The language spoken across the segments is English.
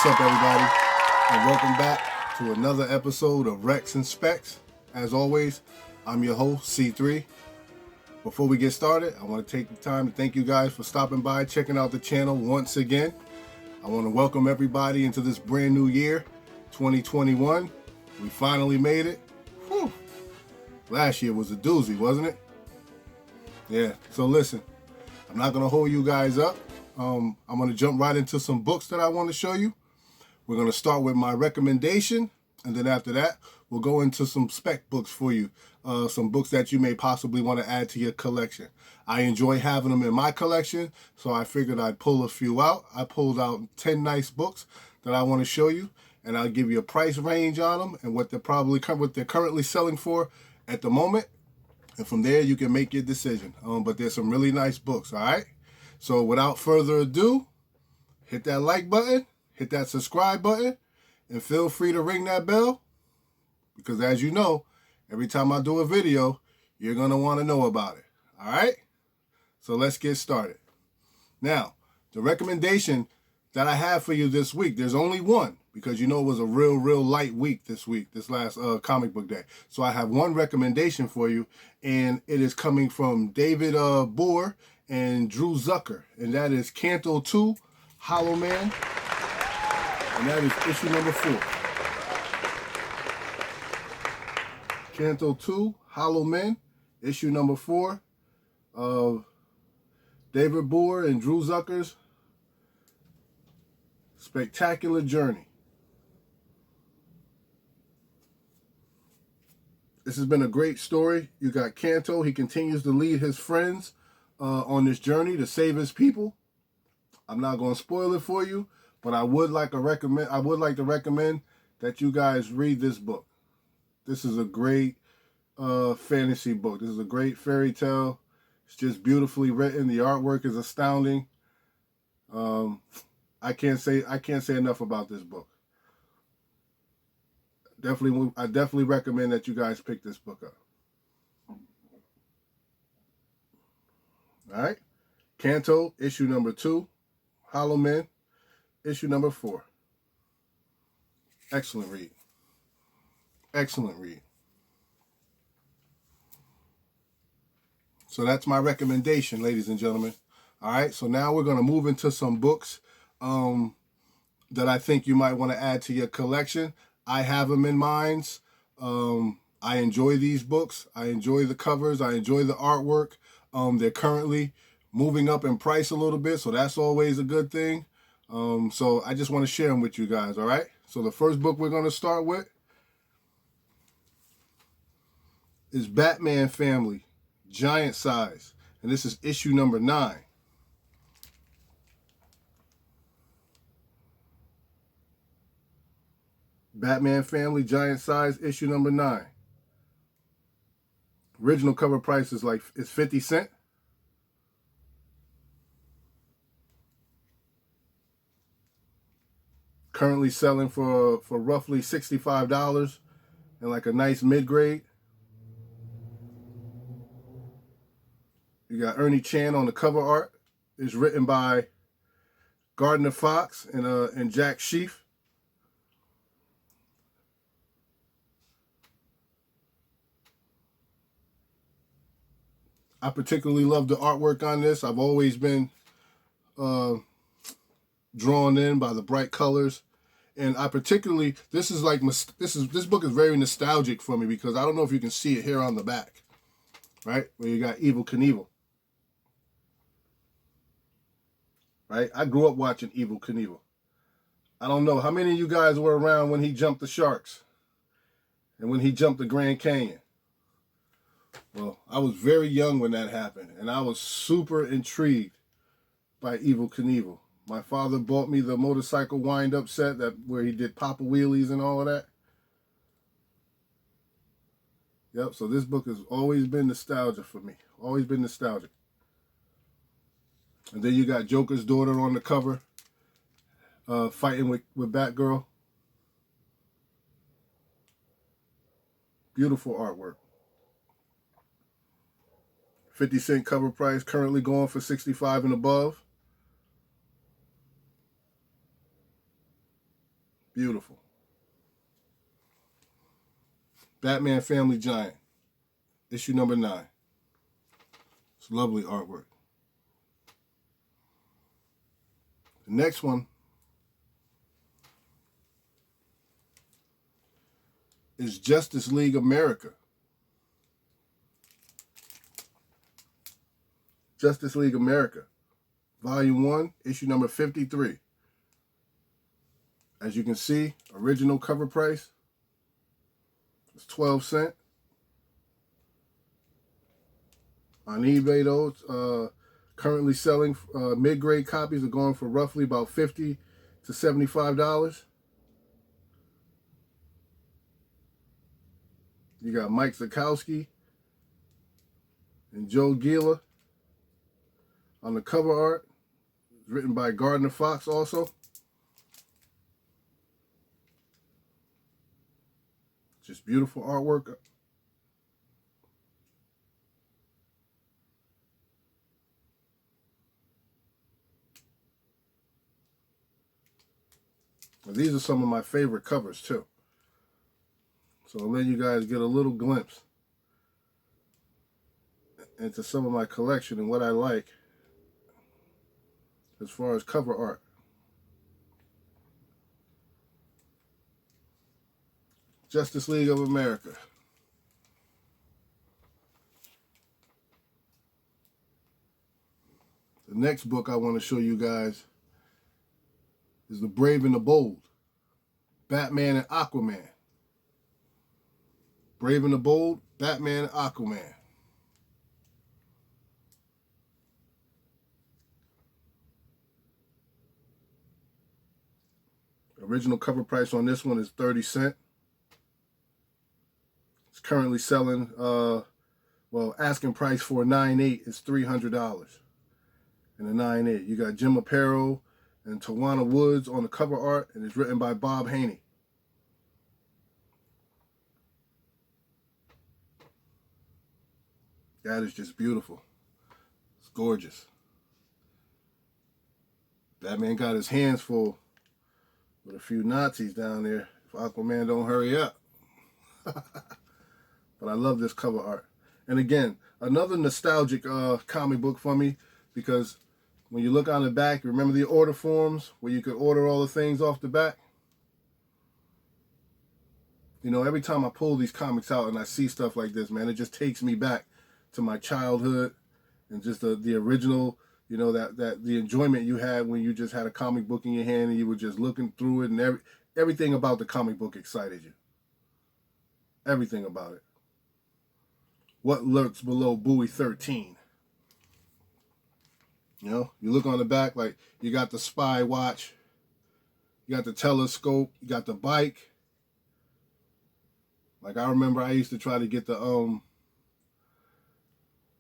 What's up, everybody, and welcome back to another episode of Rex and Specs. As always, I'm your host, C3. Before we get started, I want to take the time to thank you guys for stopping by, checking out the channel once again. I want to welcome everybody into this brand new year, 2021. We finally made it. Whew. Last year was a doozy, wasn't it? Yeah, so listen, I'm not going to hold you guys up. I'm going to jump right into some books that I want to show you. We're going to start with my recommendation, and then after that, we'll go into some spec books for you, some books that you may possibly want to add to your collection. I enjoy having them in my collection, so I figured I'd pull a few out. I pulled out 10 nice books that I want to show you, and I'll give you a price range on them and what they're currently selling for at the moment. And from there, you can make your decision. But there's some really nice books, all right? So without further ado, hit that like button, hit that subscribe button, and feel free to ring that bell. Because as you know, every time I do a video, you're going to want to know about it, all right? So let's get started. Now, the recommendation that I have for you this week, there's only one, because you know it was a real light week this week, this last comic book day. So I have one recommendation for you, and it is coming from David Boer and Drew Zucker, and that is Canto 2, Hollow Man, and that is issue number 4. Canto 2, Hollow Men, issue number 4 of David Boer and Drew Zucker's Spectacular Journey. This has been a great story. You got Canto. He continues to lead his friends on this journey to save his people. I'm not going to spoil it for you, but I would like to recommend that you guys read this book. This is a great fantasy book. This is a great fairy tale. It's just beautifully written. The artwork is astounding. I can't say enough about this book. I definitely recommend that you guys pick this book up. All right, Canto, issue number 2, Hollow Men, issue number 4. Excellent read. Excellent read. So that's my recommendation, ladies and gentlemen. All right, so now we're going to move into some books that I think you might want to add to your collection. I have them in mind. I enjoy these books. I enjoy the covers. I enjoy the artwork. They're currently moving up in price a little bit, so that's always a good thing. So I just want to share them with you guys, all right? So the first book we're going to start with is Batman Family, Giant Size, and this is issue number 9. Batman Family, Giant Size, issue number 9. Original cover price is 50 cents. Currently selling for roughly $65 and like a nice mid-grade. You got Ernie Chan on the cover art. It's written by Gardner Fox and Jack Sheaf. I particularly love the artwork on this. I've always been drawn in by the bright colors, and I particularly this book is very nostalgic for me because I don't know if you can see it here on the back, right, where you got Evel Knievel. Right, I grew up watching Evel Knievel. I don't know how many of you guys were around when he jumped the sharks and when he jumped the Grand Canyon. Well, I was very young when that happened, and I was super intrigued by Evel Knievel. My father bought me the motorcycle wind-up set where he did Papa Wheelies and all of that. Yep, so this book has always been nostalgia for me. Always been nostalgic. And then you got Joker's daughter on the cover, fighting with Batgirl. Beautiful artwork. 50-cent cover price, currently going for $65 and above. Beautiful. Batman Family Giant, issue number 9. It's lovely artwork. The next one is Justice League America. Justice League America, Volume 1, issue number 53. As you can see, original cover price is 12 cents. On eBay, though, it's currently selling mid-grade copies are going for roughly about $50 to $75. You got Mike Zakowski and Joe Gila on the cover art. It's written by Gardner Fox also. Just beautiful artwork. These are some of my favorite covers too. So I'll let you guys get a little glimpse into some of my collection and what I like as far as cover art. Justice League of America. The next book I want to show you guys is The Brave and the Bold, Batman and Aquaman. Brave and the Bold, Batman and Aquaman. Original cover price on this one is 30 cents. It's currently selling, asking price for a 9.8 is $300. And a 9.8. You got Jim Aparo and Tawana Woods on the cover art, and it's written by Bob Haney. That is just beautiful. It's gorgeous. Batman got his hands full with a few Nazis down there if Aquaman don't hurry up. But I love this cover art. And again, another nostalgic comic book for me, because when you look on the back, remember the order forms where you could order all the things off the back? You know, every time I pull these comics out and I see stuff like this, man, it just takes me back to my childhood and just the original, you know, that the enjoyment you had when you just had a comic book in your hand and you were just looking through it, and everything about the comic book excited you. Everything about it. What Lurks Below Buoy 13? You know, you look on the back, like you got the spy watch, you got the telescope, you got the bike. Like I remember I used to try to get the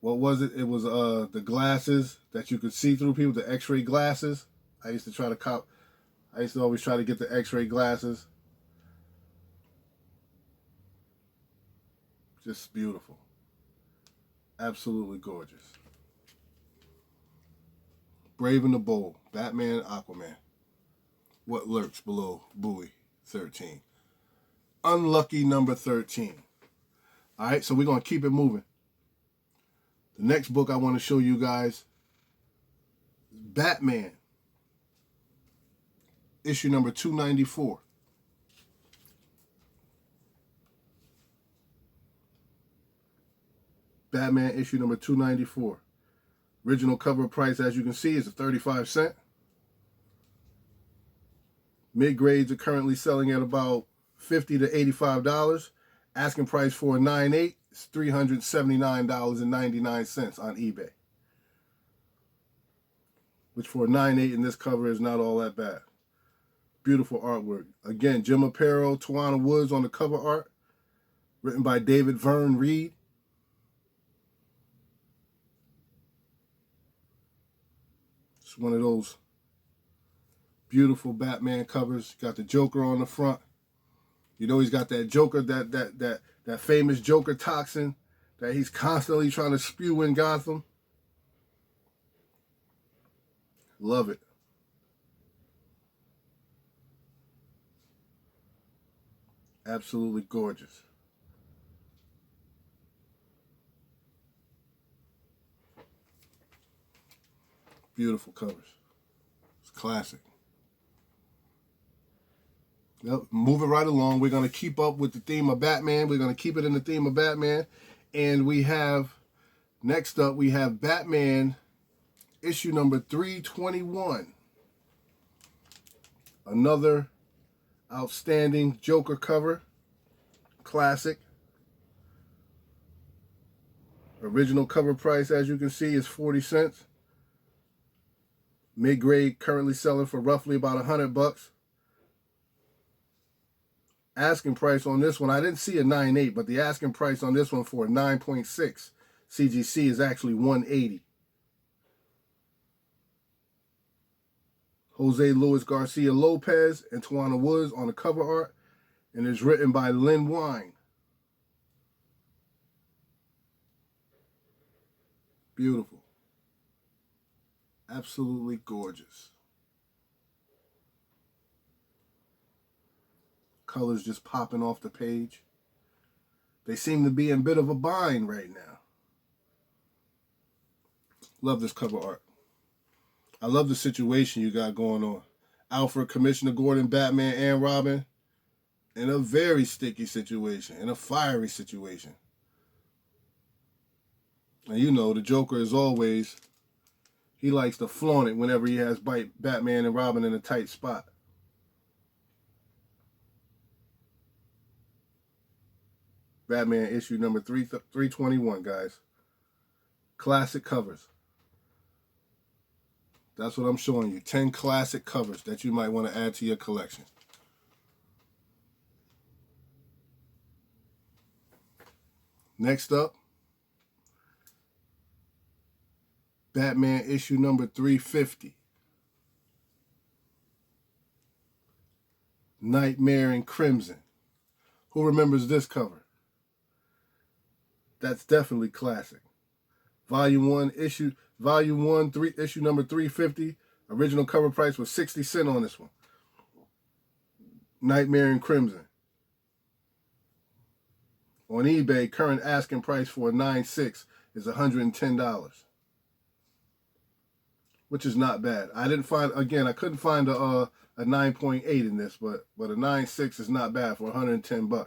what was it? It was the glasses that you could see through people, the X-ray glasses. I used to always try to get the X-ray glasses. Just beautiful. Absolutely gorgeous. Brave and the Bold, Batman and Aquaman. What Lurks Below Buoy 13. Unlucky number 13. All right, so we're going to keep it moving. The next book I want to show you guys is Batman, issue number 294. Batman issue number 294. Original cover price, as you can see, is 35 cents. Mid-grades are currently selling at about $50 to $85. Asking price for a 9.8 is $379.99 on eBay. Which for a 9.8 in this cover is not all that bad. Beautiful artwork. Again, Jim Aparo, Tawana Woods on the cover art. Written by David Vern Reed. It's one of those beautiful Batman covers. Got the Joker on the front. You know he's got that Joker, that famous Joker toxin that he's constantly trying to spew in Gotham. Love it. Absolutely gorgeous. Beautiful covers. It's classic. Yep. Moving right along, we're going to keep up with the theme of Batman. We're going to keep it in the theme of Batman. And we have, next up, we have Batman issue number 321. Another outstanding Joker cover. Classic. Original cover price, as you can see, is 40 cents. Mid-grade currently selling for roughly about $100. Asking price on this one, I didn't see a 9.8, but the asking price on this one for a 9.6 CGC is actually $180. Jose Luis Garcia Lopez and Tawana Woods on the cover art, and it's written by Len Wein. Beautiful. Absolutely gorgeous. Colors just popping off the page. They seem to be in a bit of a bind right now. Love this cover art. I love the situation you got going on. Alfred, Commissioner Gordon, Batman, and Robin in a very sticky situation, in a fiery situation. And you know, the Joker, as always, he likes to flaunt it whenever he has Batman and Robin in a tight spot. Batman issue number 321, guys. Classic covers. That's what I'm showing you. 10 classic covers that you might want to add to your collection. Next up, Batman issue number 350. Nightmare in Crimson. Who remembers this cover? That's definitely classic. Volume 1, issue number 350. Original cover price was 60 cents on this one. Nightmare in Crimson. On eBay, current asking price for a 9.6 is $110. Which is not bad. I couldn't find a 9.8 in this, but a 9.6 is not bad for $110.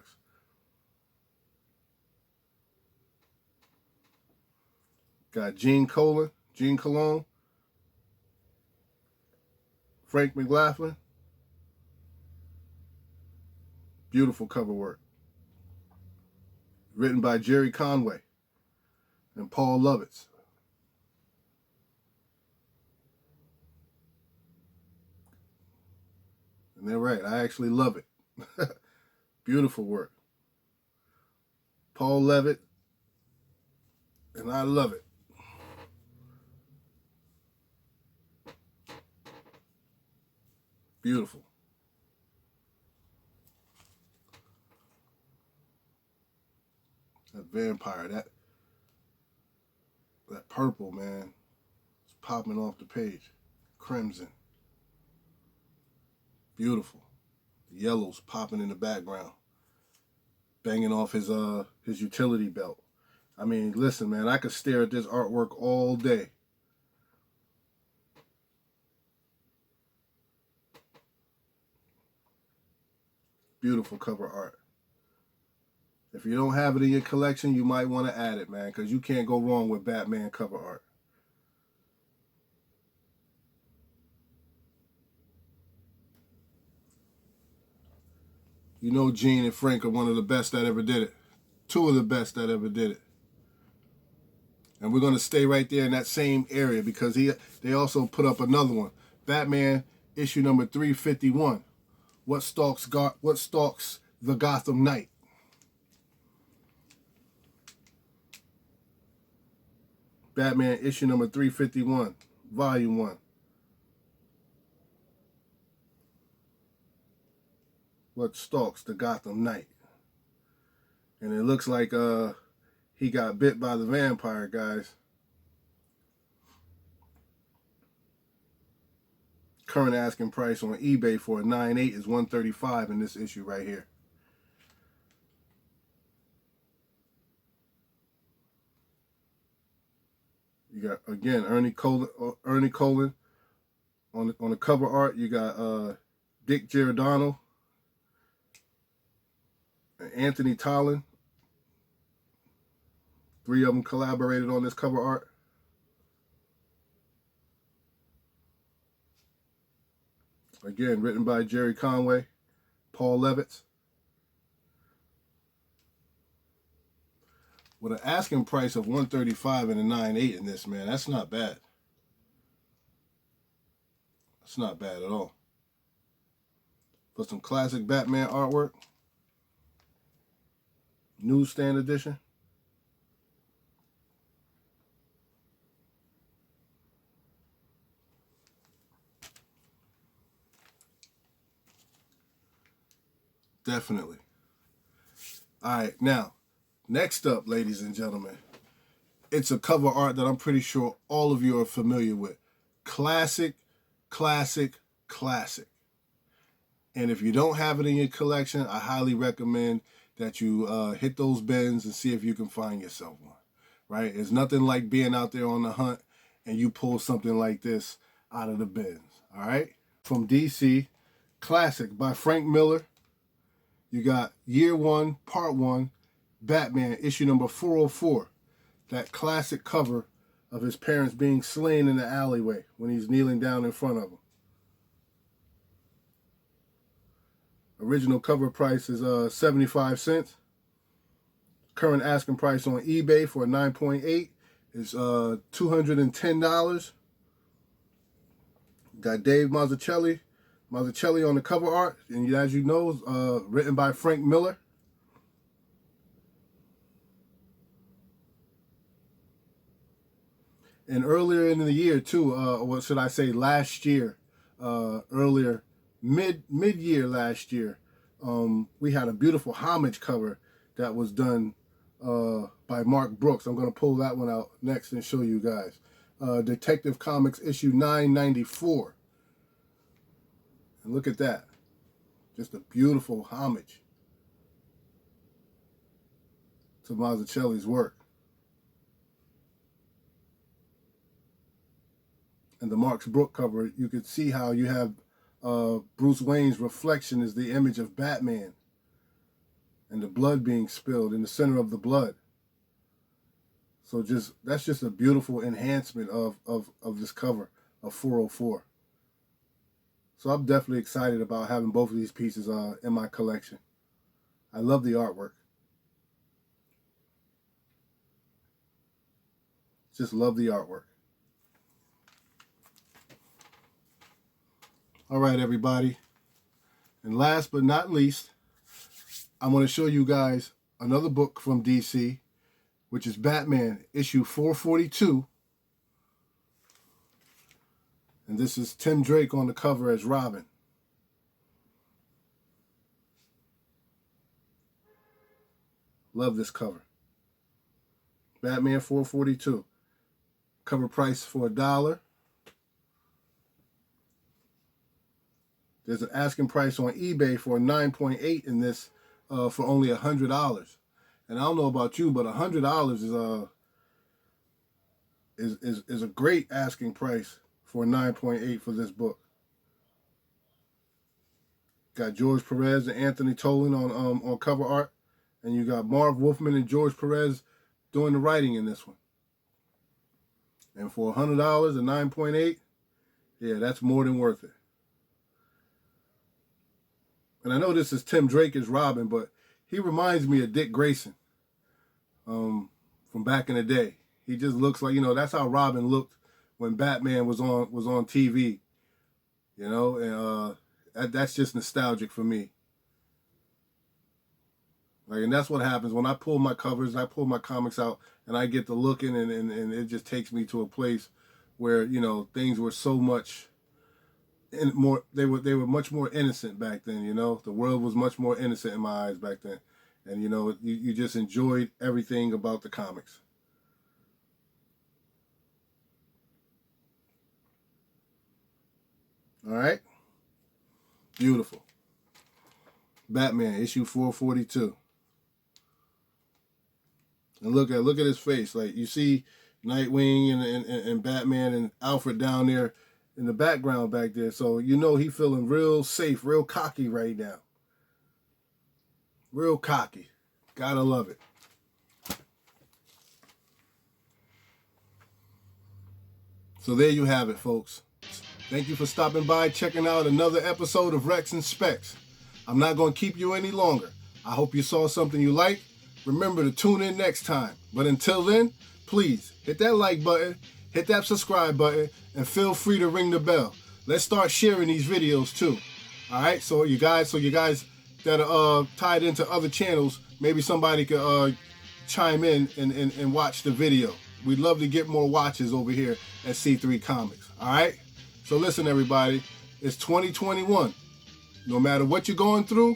Got Gene Colan, Frank McLaughlin. Beautiful cover work. Written by Jerry Conway and Paul Lovitz. And they're right, I actually love it. Beautiful work. Paul Levitt, and I love it. Beautiful. That vampire, that purple, man, it's popping off the page. Crimson. Beautiful. The yellow's popping in the background. Banging off his utility belt. I mean, listen, man, I could stare at this artwork all day. Beautiful cover art. If you don't have it in your collection, you might want to add it, man, because you can't go wrong with Batman cover art. You know Gene and Frank are one of the best that ever did it. Two of the best that ever did it. And we're going to stay right there in that same area because they also put up another one. Batman issue number 351. What stalks the Gotham Knight? Batman issue number 351, volume 1. What stalks the Gotham Knight? And it looks like he got bit by the vampire, guys. Current asking price on eBay for a 9.8 is $135 in this issue right here. got again Ernie Colon on the cover art. You got Dick Giordano and Anthony Tollin. 3 of them collaborated on this cover art. Again, written by Jerry Conway, Paul Levitz. With an asking price of $135 and a 9.8 in this, man, that's not bad. That's not bad at all. For some classic Batman artwork. Newsstand edition. Definitely. All right, now, next up, ladies and gentlemen, it's a cover art that I'm pretty sure all of you are familiar with. Classic, classic, classic. And if you don't have it in your collection, I highly recommend that you hit those bins and see if you can find yourself one, right? There's nothing like being out there on the hunt and you pull something like this out of the bins, all right? From DC, Classic by Frank Miller. You got Year One, Part 1, Batman, issue number 404. That classic cover of his parents being slain in the alleyway when he's kneeling down in front of them. Original cover price is 75 cents. Current asking price on eBay for a 9.8 is $210. Got Dave Mazzucchelli on the cover art, and as you know, written by Frank Miller. And earlier in the year too, what should I say, last year, earlier, mid-year last year, we had a beautiful homage cover that was done by Mark Brooks. I'm going to pull that one out next and show you guys. Detective Comics issue 994. And look at that. Just a beautiful homage to Mazzucchelli's work. And the Mark Brooks cover, you could see how you have Bruce Wayne's reflection is the image of Batman. And the blood being spilled in the center of the blood. So that's just a beautiful enhancement of this cover of 404. So I'm definitely excited about having both of these pieces in my collection. I love the artwork. Just love the artwork. All right, everybody. And last but not least, I'm going to show you guys another book from DC, which is Batman, issue 442. And this is Tim Drake on the cover as Robin. Love this cover. Batman 442. Cover price for $1. There's an asking price on eBay for a 9.8 in this for only $100. And I don't know about you, but $100 is a great asking price for a 9.8 for this book. Got George Perez and Anthony Tollin on cover art, and you got Marv Wolfman and George Perez doing the writing in this one. And for $100, a 9.8, yeah, that's more than worth it. And I know this is Tim Drake as Robin, but he reminds me of Dick Grayson from back in the day. He just looks like, that's how Robin looked when Batman was on TV, and that's just nostalgic for me. And that's what happens when I pull my covers, I pull my comics out, and I get to looking, and it just takes me to a place where things were so much more. They were much more innocent back then. The world was much more innocent in my eyes back then, and you just enjoyed everything about the comics. All right. Beautiful. Batman, issue 442. And look at his face. Like you see Nightwing and Batman and Alfred down there in the background back there. So you know he feeling real safe, real cocky right now. Real cocky. Gotta love it. So there you have it, folks. Thank you for stopping by, checking out another episode of Rex and Specs. I'm not going to keep you any longer. I hope you saw something you like. Remember to tune in next time. But until then, please hit that like button, hit that subscribe button, and feel free to ring the bell. Let's start sharing these videos too. All right, so you guys that are tied into other channels, maybe somebody could chime in and watch the video. We'd love to get more watches over here at C3 Comics. All right, so listen, everybody, it's 2021. No matter what you're going through,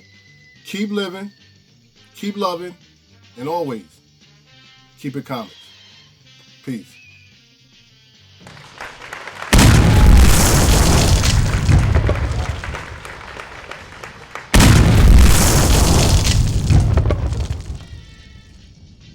keep living, keep loving, and always keep it comics. Peace.